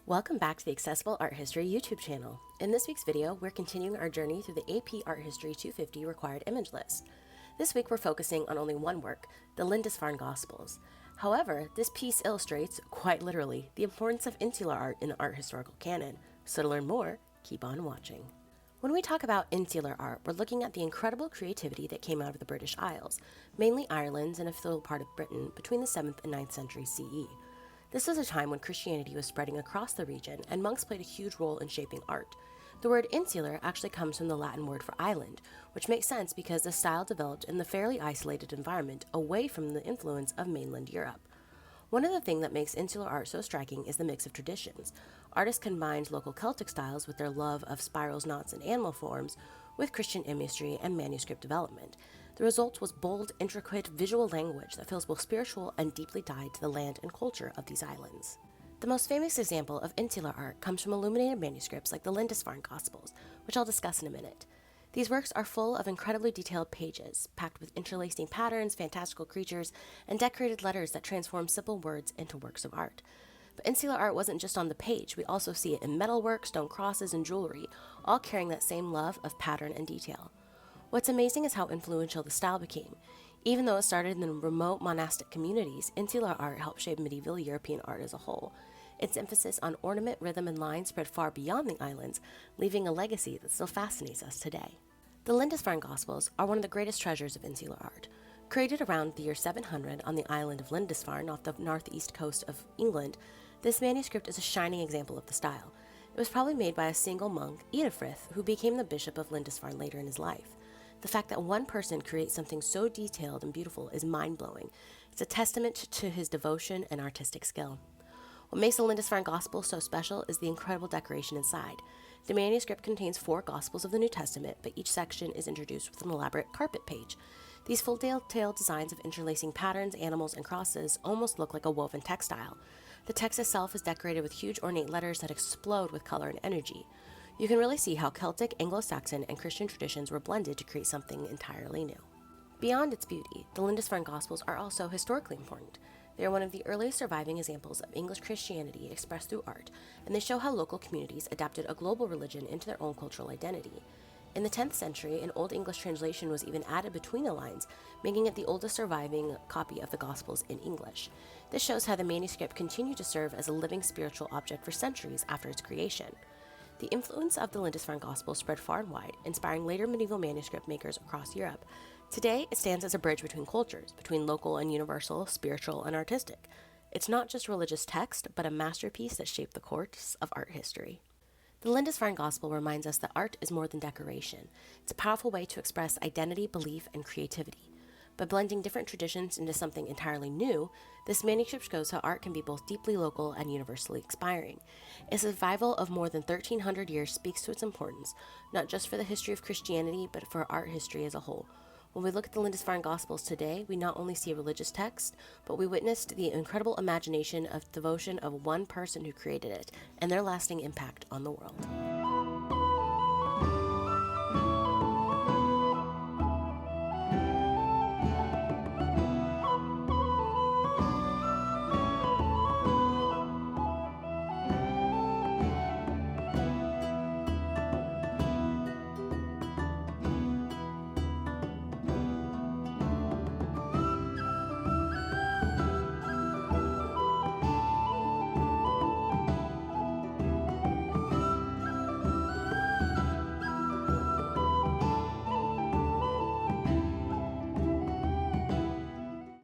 Welcome back to the Accessible Art History YouTube channel. In this week's video, we're continuing our journey through the AP Art History 250 required image list. This week we're focusing on only one work, the Lindisfarne Gospels. However, this piece illustrates, quite literally, the importance of insular art in the art historical canon. So to learn more, keep on watching. When we talk about insular art, we're looking at the incredible creativity that came out of the British Isles, mainly Ireland and a little part of Britain, between the 7th and 9th century CE. This was a time when Christianity was spreading across the region, and monks played a huge role in shaping art. The word insular actually comes from the Latin word for island, which makes sense because the style developed in the fairly isolated environment away from the influence of mainland Europe. One of the things that makes insular art so striking is the mix of traditions. Artists combined local Celtic styles with their love of spirals, knots, and animal forms with Christian imagery and manuscript development. The result was bold, intricate visual language that feels both spiritual and deeply tied to the land and culture of these islands. The most famous example of insular art comes from illuminated manuscripts like the Lindisfarne Gospels, which I'll discuss in a minute. These works are full of incredibly detailed pages, packed with interlacing patterns, fantastical creatures, and decorated letters that transform simple words into works of art. But insular art wasn't just on the page, we also see it in metalwork, stone crosses, and jewelry, all carrying that same love of pattern and detail. What's amazing is how influential the style became. Even though it started in remote monastic communities, insular art helped shape medieval European art as a whole. Its emphasis on ornament, rhythm, and line spread far beyond the islands, leaving a legacy that still fascinates us today. The Lindisfarne Gospels are one of the greatest treasures of insular art. Created around the year 700 on the island of Lindisfarne off the northeast coast of England, this manuscript is a shining example of the style. It was probably made by a single monk, Edifrith, who became the bishop of Lindisfarne later in his life. The fact that one person creates something so detailed and beautiful is mind-blowing. It's a testament to his devotion and artistic skill. What makes the Lindisfarne Gospel so special is the incredible decoration inside. The manuscript contains 4 Gospels of the New Testament, but each section is introduced with an elaborate carpet page. These full detailed designs of interlacing patterns, animals, and crosses almost look like a woven textile. The text itself is decorated with huge ornate letters that explode with color and energy. You can really see how Celtic, Anglo-Saxon, and Christian traditions were blended to create something entirely new. Beyond its beauty, the Lindisfarne Gospels are also historically important. They are one of the earliest surviving examples of English Christianity expressed through art, and they show how local communities adapted a global religion into their own cultural identity. In the 10th century, an Old English translation was even added between the lines, making it the oldest surviving copy of the Gospels in English. This shows how the manuscript continued to serve as a living spiritual object for centuries after its creation. The influence of the Lindisfarne Gospel spread far and wide, inspiring later medieval manuscript makers across Europe. Today, it stands as a bridge between cultures, between local and universal, spiritual and artistic. It's not just religious text, but a masterpiece that shaped the course of art history. The Lindisfarne Gospel reminds us that art is more than decoration. It's a powerful way to express identity, belief, and creativity. By blending different traditions into something entirely new, this manuscript shows how art can be both deeply local and universally inspiring. Its survival of more than 1,300 years speaks to its importance, not just for the history of Christianity, but for art history as a whole. When we look at the Lindisfarne Gospels today, we not only see a religious text, but we witnessed the incredible imagination of devotion of one person who created it, and their lasting impact on the world.